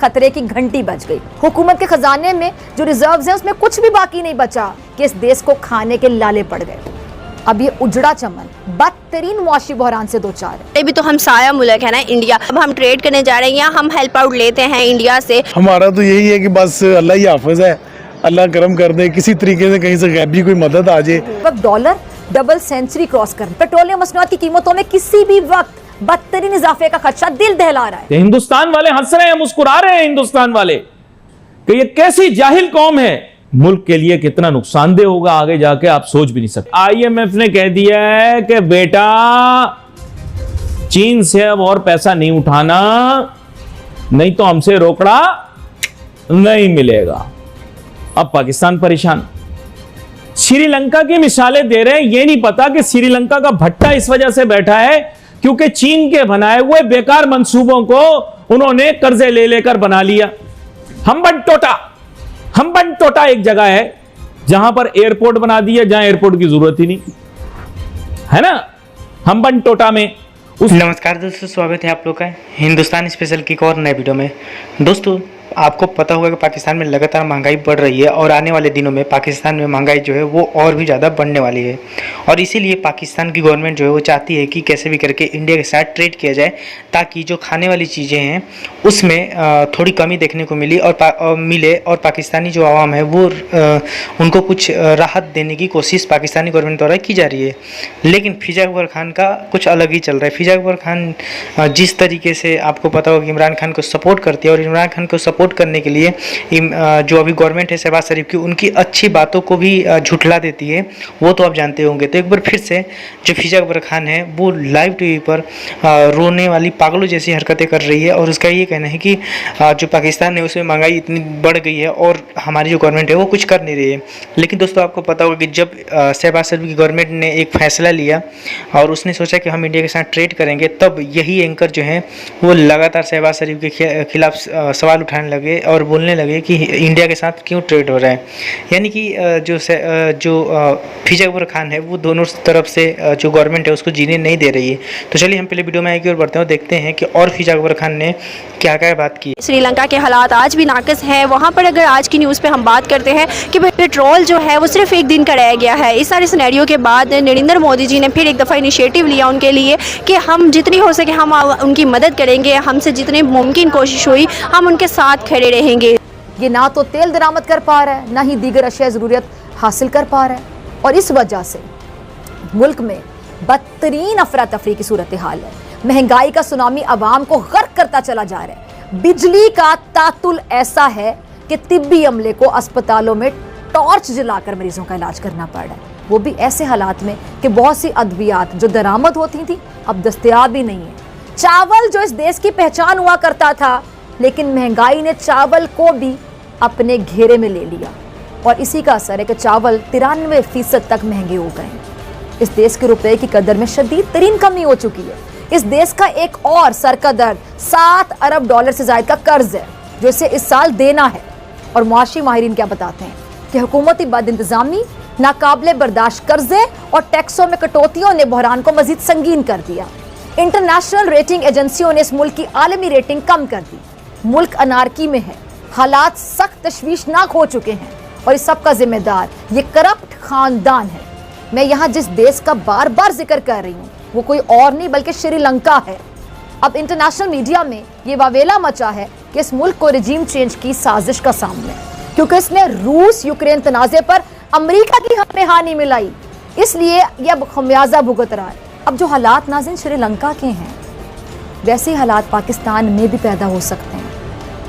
खतरे की घंटी बज गई। हुकूमत के खजाने में जो रिजर्व्स हैं उसमें कुछ भी बाकी नहीं बचा कि इस देश को खाने के लाले पड़ गए। अब ये उजड़ा चमन बदतरीन मुआशी बहरान से दो चार है। अभी तो हम साया मुल्क है ना इंडिया, अब हम ट्रेड करने जा रहे हैं, हम हेल्प आउट लेते हैं इंडिया से। हमारा तो यही है कि बस अल्लाह ही हाफिज है, अल्लाह करम कर दे, किसी तरीके से कहीं से गैबी कोई मदद आ जाए। वक्त डॉलर डबल सेंचुरी क्रॉस कर, पेट्रोलियम मसनूआत की कीमतों में किसी भी वक्त बदतरीन इजाफे का खदशा दिल दहला रहा है। हिंदुस्तान वाले हंस रहे हैं, मुस्कुरा रहे हैं हिंदुस्तान वाले कि ये कैसी जाहिल कौम है। मुल्क के लिए कितना नुकसानदेह होगा आगे जाके आप सोच भी नहीं सकते। IMF ने कह दिया है कि बेटा चीन से अब और पैसा नहीं उठाना, नहीं तो हमसे रोकड़ा नहीं मिलेगा। अब पाकिस्तान परेशान। श्रीलंका की मिसालें दे रहे हैं, ये नहीं पता कि श्रीलंका का भट्टा इस वजह से बैठा है क्योंकि चीन के बनाए हुए बेकार मंसूबों को उन्होंने कर्जे ले लेकर बना लिया। हम्बन टोटा एक जगह है जहां पर एयरपोर्ट बना दिया जहां एयरपोर्ट की जरूरत ही नहीं है ना। हम्बन टोटा में नमस्कार दोस्तों, स्वागत है आप लोग का हिंदुस्तान स्पेशल की एक और नए वीडियो में। दोस्तों आपको पता होगा कि पाकिस्तान में लगातार महंगाई बढ़ रही है और आने वाले दिनों में पाकिस्तान में महंगाई जो है वो और भी ज़्यादा बढ़ने वाली है। और इसीलिए पाकिस्तान की गवर्नमेंट जो है वो चाहती है कि कैसे भी करके इंडिया के साथ ट्रेड किया जाए ताकि जो खाने वाली चीज़ें हैं उसमें थोड़ी कमी देखने को मिले और पाकिस्तानी जो आवाम है वो उनको कुछ राहत देने की कोशिश पाकिस्तानी गवर्नमेंट द्वारा की जा रही है। लेकिन फिजा गफर खान का कुछ अलग ही चल रहा है। फिजा गफर खान जिस तरीके से आपको पता होगा कि इमरान खान को सपोर्ट करती है और इमरान खान को सपोर्ट करने के लिए जो अभी गवर्नमेंट है शहबाज शरीफ की, उनकी अच्छी बातों को भी झुठला देती है, वो तो आप जानते होंगे। तो एक बार फिर से जो फिजा गफर खान है वो लाइव टीवी पर रोने वाली पागलों जैसी हरकतें कर रही है और उसका ये कहना है कि जो पाकिस्तान है उसमें महंगाई इतनी बढ़ गई है और हमारी जो गवर्नमेंट है वो कुछ कर नहीं रही है। लेकिन दोस्तों आपको पता होगा कि जब शहबाज शरीफ की गवर्नमेंट ने एक फैसला लिया और उसने सोचा कि हम इंडिया के साथ ट्रेड करेंगे, तब यही एंकर जो है वो लगातार शहबाज शरीफ के खिलाफ सवाल उठाने लगे और बोलने लगे कि इंडिया के साथ क्यों ट्रेड हो रहा है। यानी कि जो फिजा गफर खान है वो दोनों तरफ से जो गवर्नमेंट है उसको जीने नहीं दे रही है। तो चलिए हम पहले वीडियो में आगे और बढ़ते हैं, देखते हैं कि और फिजा गफर खान ने क्या क्या बात की। श्रीलंका के हालात आज भी नाकस हैं। वहाँ पर अगर आज की न्यूज़ पे हम बात करते हैं कि पेट्रोल जो है वो सिर्फ एक दिन का रह गया है। इस सारे सिनेरियो के बाद नरेंद्र मोदी जी ने फिर एक दफ़ा इनिशिएटिव लिया उनके लिए कि हम जितनी हो सके हम उनकी मदद करेंगे, हमसे जितनी मुमकिन कोशिश हुई हम उनके साथ खड़े रहेंगे। ये ना तो तेल दरामद कर पा रहा है, ना ही दीगर अशिया ज़रूरत हासिल कर पा रहा है और इस वजह से मुल्क में बदतरीन अफरा तफरी की सूरत हाल है। महंगाई का सुनामी अवाम को गर्क करता चला जा रहा है। बिजली का तातुल ऐसा है कि तिब्बी अमले को अस्पतालों में टॉर्च जलाकर मरीजों का इलाज करना पड़ रहा है, वो भी ऐसे हालात में कि बहुत सी अद्वियात जो दरामद होती थी अब दस्तयाब ही नहीं है। चावल जो इस देश की पहचान हुआ करता था, लेकिन महंगाई ने चावल को भी अपने घेरे में ले लिया और इसी का असर है कि चावल 93% तक महंगे हो गए हैं। इस देश के रुपए की कदर में शदीद तरीन कमी हो चुकी है। इस देश का एक और सर का दर्द $7 अरब से ज्यादा का कर्ज है जो इसे इस साल देना है। और मुआशी माहिरीन क्या बताते हैं कि हुकूमती बदइंतजामी, नाकाबिले बर्दाश्त कर्जे और टैक्सों में कटौतियों ने बहरान को मजीद संगीन कर दिया। इंटरनेशनल रेटिंग एजेंसियों ने इस मुल्क की आलमी रेटिंग कम कर दी। मुल्क अनारकी में है, हालात सख्त तशवीशनाक हो चुके हैं और इस सब का जिम्मेदार ये करप्ट खानदान है। मैं यहाँ जिस देश का बार बार जिक्र कर रही हूँ वो कोई और नहीं बल्कि श्रीलंका है। अब इंटरनेशनल मीडिया में ये वावेला मचा है कि इस मुल्क को रजीम चेंज की साजिश का सामना है क्योंकि इसने रूस यूक्रेन तनाज़े पर अमेरिका की हमें हानि मिलाई, इसलिए यह अब खमियाजा भुगत रहा है। अब जो हालात नाज़रीन श्रीलंका के हैं वैसे हालात पाकिस्तान में भी पैदा हो सकते हैं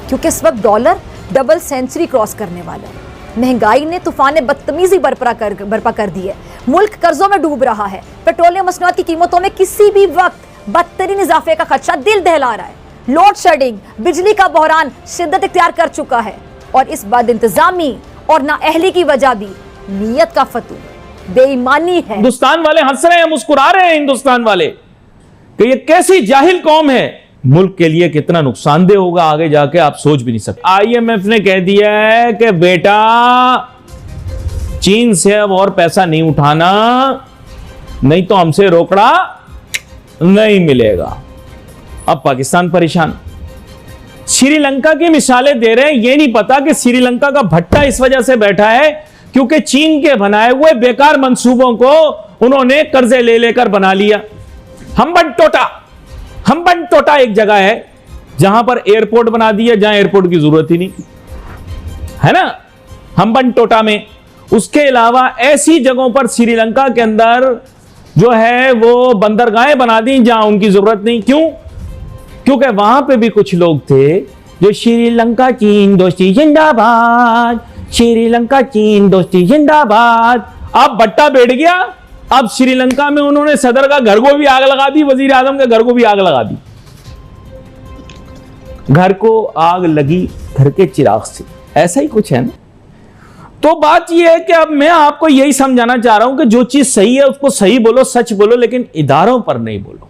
क्योंकि इस वक्त डॉलर डबल सेंचुरी क्रॉस करने वाला है। महंगाई ने तूफान बदतमीजी बर्पा कर दी है। मुल्क कर्जों में डूब रहा है। पेट्रोलियम मसनूआत की कीमतों में किसी भी वक्त बदतरीन इजाफे का खदशा दिल दहला रहा है। लोड शेडिंग, बिजली का बहरान शिद्दत इख्तियार कर चुका है और इस बद इंतजामी और नाअहली की वजह भी नीयत का फतू बेईमानी है। हिंदुस्तान वाले हंस रहे हैं, मुस्कुरा रहे हैं हिंदुस्तान वाले कि ये कैसी जाहिल कौम है। मुल्क के लिए कितना नुकसानदेह होगा आगे जाके आप सोच भी नहीं सकते। IMF ने कह दिया है कि बेटा चीन से अब और पैसा नहीं उठाना, नहीं तो हमसे रोकड़ा नहीं मिलेगा। अब पाकिस्तान परेशान। श्रीलंका की मिसालें दे रहे हैं, ये नहीं पता कि श्रीलंका का भट्टा इस वजह से बैठा है क्योंकि चीन के बनाए हुए बेकार मंसूबों को उन्होंने कर्जे ले लेकर बना लिया। हम्बन टोटा एक जगह है जहां पर एयरपोर्ट बना दिया, जहां एयरपोर्ट की जरूरत ही नहीं है ना, हम्बन टोटा में। उसके अलावा ऐसी जगहों पर श्रीलंका के अंदर जो है वो बंदरगाहें बना दी जहां उनकी जरूरत नहीं। क्यों? क्योंकि वहां पे भी कुछ लोग थे जो श्रीलंका चीन दोस्ती जिंदाबाद, श्रीलंका चीन दोस्ती जिंदाबाद। अब भट्टा बैठ गया, अब श्रीलंका में उन्होंने सदर का घर को भी आग लगा दी, वजीर आजम के घर को भी आग लगा दी। घर को आग लगी घर के चिराग से, ऐसा ही कुछ है ना। तो बात यह है कि अब मैं आपको यही समझाना चाह रहा हूं कि जो चीज सही है उसको सही बोलो, सच बोलो, लेकिन इदारों पर नहीं बोलो।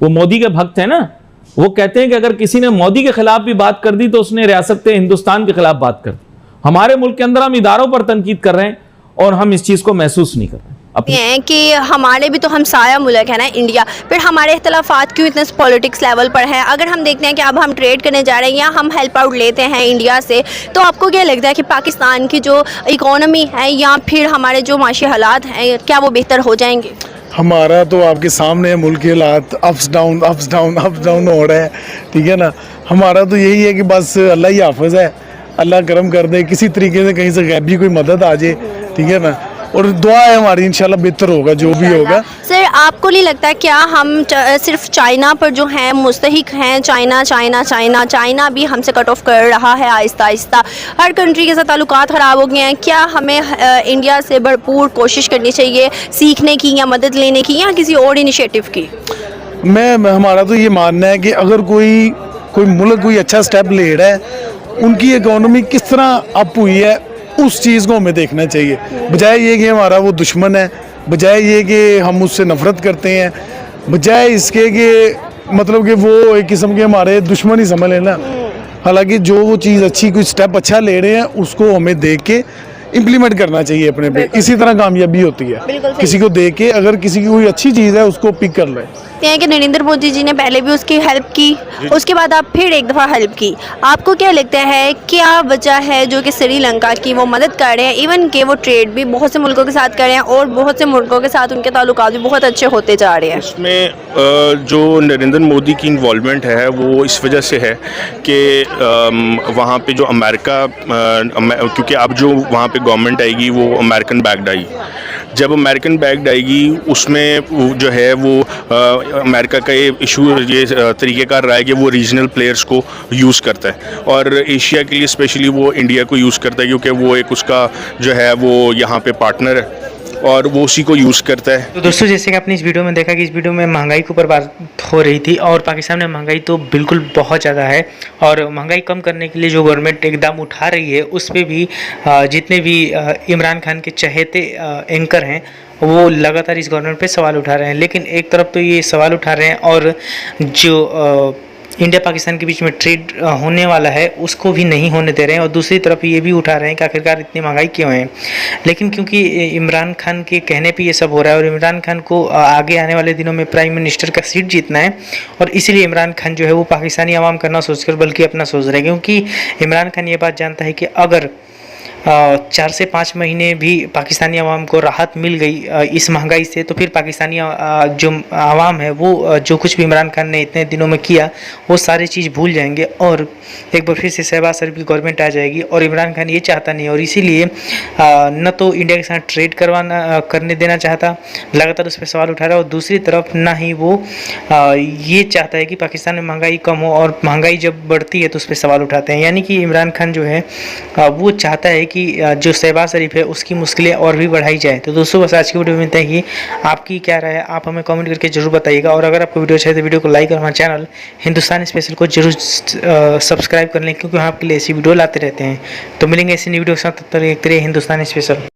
वो मोदी के भक्त है ना, वो कहते हैं कि अगर किसी ने मोदी के खिलाफ भी बात कर दी तो उसने रियासत हिंदुस्तान के खिलाफ बात कर दी। हमारे मुल्क के अंदर हम इदारों पर तनकीद कर रहे हैं और हम इस चीज को महसूस नहीं कर रहे हैं कि हमारे भी तो हमसाया मुल्क है ना इंडिया, फिर हमारे इख्तलाफात क्यों इतने पॉलिटिक्स लेवल पर हैं। अगर हम देखते हैं कि अब हम ट्रेड करने जा रहे हैं या हम हेल्प आउट लेते हैं इंडिया से, तो आपको क्या लगता है कि पाकिस्तान की जो इकोनॉमी है या फिर हमारे जो माशी हालात हैं क्या वो बेहतर हो जाएंगे? हमारा तो आपके सामने है, मुल्क के हालात अप्स डाउन हो रहा है, ठीक है ना। हमारा तो यही है कि बस अल्लाह ही हाफिज़ है, अल्लाह करम कर दे, किसी तरीके से कहीं से गैबी कोई मदद आ जाए, ठीक है ना। और दुआ है हमारी, इंशाल्लाह बेहतर होगा जो भी होगा। सर आपको नहीं लगता क्या हम सिर्फ चाइना पर जो है मुस्तहिक हैं? चाइना भी हमसे कट ऑफ कर रहा है आहिस्ता आहिस्ता, हर कंट्री के साथ ताल्लुकात ख़राब हो गए हैं। क्या हमें इंडिया से भरपूर कोशिश करनी चाहिए सीखने की या मदद लेने की या किसी और इनिशिएटिव की? हमारा तो ये मानना है कि अगर कोई मुल्क कोई अच्छा स्टेप ले रहा है, उनकी इकोनॉमी किस तरह अप हुई है उस चीज़ को हमें देखना चाहिए, बजाय ये कि हमारा वो दुश्मन है, बजाय ये कि हम उससे नफरत करते हैं, बजाय इसके कि मतलब कि वो एक किस्म के हमारे दुश्मन ही समझ लेना। हालांकि जो वो चीज़ अच्छी, कोई स्टेप अच्छा ले रहे हैं उसको हमें देख के इम्प्लीमेंट करना चाहिए अपने पे, इसी तरह कामयाबी होती है। किसी को देख के अगर किसी की कोई अच्छी चीज़ है उसको पिक कर ले। हैं कि नरेंद्र मोदी जी ने पहले भी उसकी हेल्प की, उसके बाद आप फिर एक दफ़ा हेल्प की। आपको क्या लगता है क्या वजह है जो कि श्रीलंका की वो मदद कर रहे हैं, इवन के वो ट्रेड भी बहुत से मुल्कों के साथ कर रहे हैं और बहुत से मुल्कों के साथ उनके ताल्लुकात भी बहुत अच्छे होते जा रहे हैं? इसमें जो नरेंद्र मोदी की इन्वॉल्वमेंट है वो इस वजह से है कि वहाँ पे जो अमेरिका, क्योंकि अब जो वहाँ पे गवर्नमेंट आएगी वो अमेरिकन बैक्ड आई। जब अमेरिकन बैक्ड आएगी उसमें जो है वो अमेरिका का ये इशू, ये तरीक़ेकार रहा है कि वो रीजनल प्लेयर्स को यूज़ करता है और एशिया के लिए स्पेशली वो इंडिया को यूज़ करता है क्योंकि वो एक उसका जो है वो यहाँ पे पार्टनर है और वो उसी को यूज़ करता है। तो दोस्तों जैसे कि आपने इस वीडियो में देखा कि इस वीडियो में महंगाई के ऊपर बात हो रही थी और पाकिस्तान में महंगाई तो बिल्कुल बहुत ज़्यादा है और महंगाई कम करने के लिए जो गवर्नमेंट इकदाम उठा रही है उस पर भी जितने भी इमरान खान के चहेते एंकर हैं वो लगातार इस गवर्नमेंट पे सवाल उठा रहे हैं। लेकिन एक तरफ तो ये सवाल उठा रहे हैं और जो इंडिया पाकिस्तान के बीच में ट्रेड होने वाला है उसको भी नहीं होने दे रहे हैं और दूसरी तरफ ये भी उठा रहे हैं कि आखिरकार इतनी महंगाई क्यों है। लेकिन क्योंकि इमरान खान के कहने पे ये सब हो रहा है और इमरान खान को आगे आने वाले दिनों में प्राइम मिनिस्टर का सीट जीतना है और इसीलिए इमरान खान जो है वो पाकिस्तानी आवाम का ना सोचकर बल्कि अपना सोच रहे हैं, क्योंकि इमरान खान ये बात जानता है कि अगर 4 से 5 महीने भी पाकिस्तानी आवाम को राहत मिल गई इस महंगाई से तो फिर पाकिस्तानी जो आवाम है वो जो कुछ भी इमरान खान ने इतने दिनों में किया वो सारी चीज़ भूल जाएंगे और एक बार फिर से शहबाज शरीफ की गवर्नमेंट आ जाएगी और इमरान खान ये चाहता नहीं और इसीलिए न तो इंडिया के साथ ट्रेड करने देना चाहता, लगातार उस पर सवाल उठा रहा है और दूसरी तरफ ना ही वो ये चाहता है कि पाकिस्तान में महंगाई कम हो और महंगाई जब बढ़ती है तो उस पर सवाल उठाते हैं। यानी कि इमरान खान जो है वो चाहता है कि जो शहबाज शरीफ है उसकी मुश्किलें और भी बढ़ाई जाए। तो दोस्तों बस आज की वीडियो में इतना ही, आपकी क्या राय है आप हमें कमेंट करके जरूर बताइएगा और अगर आपको वीडियो अच्छी है तो वीडियो को लाइक और हमारे चैनल हिंदुस्तान स्पेशल को जरूर सब्सक्राइब कर लें क्योंकि हम आपके लिए ऐसी वीडियो लाते रहते हैं। तो मिलेंगे ऐसी नई वीडियो के साथ, तब तक देखते रहिए हिंदुस्तान स्पेशल।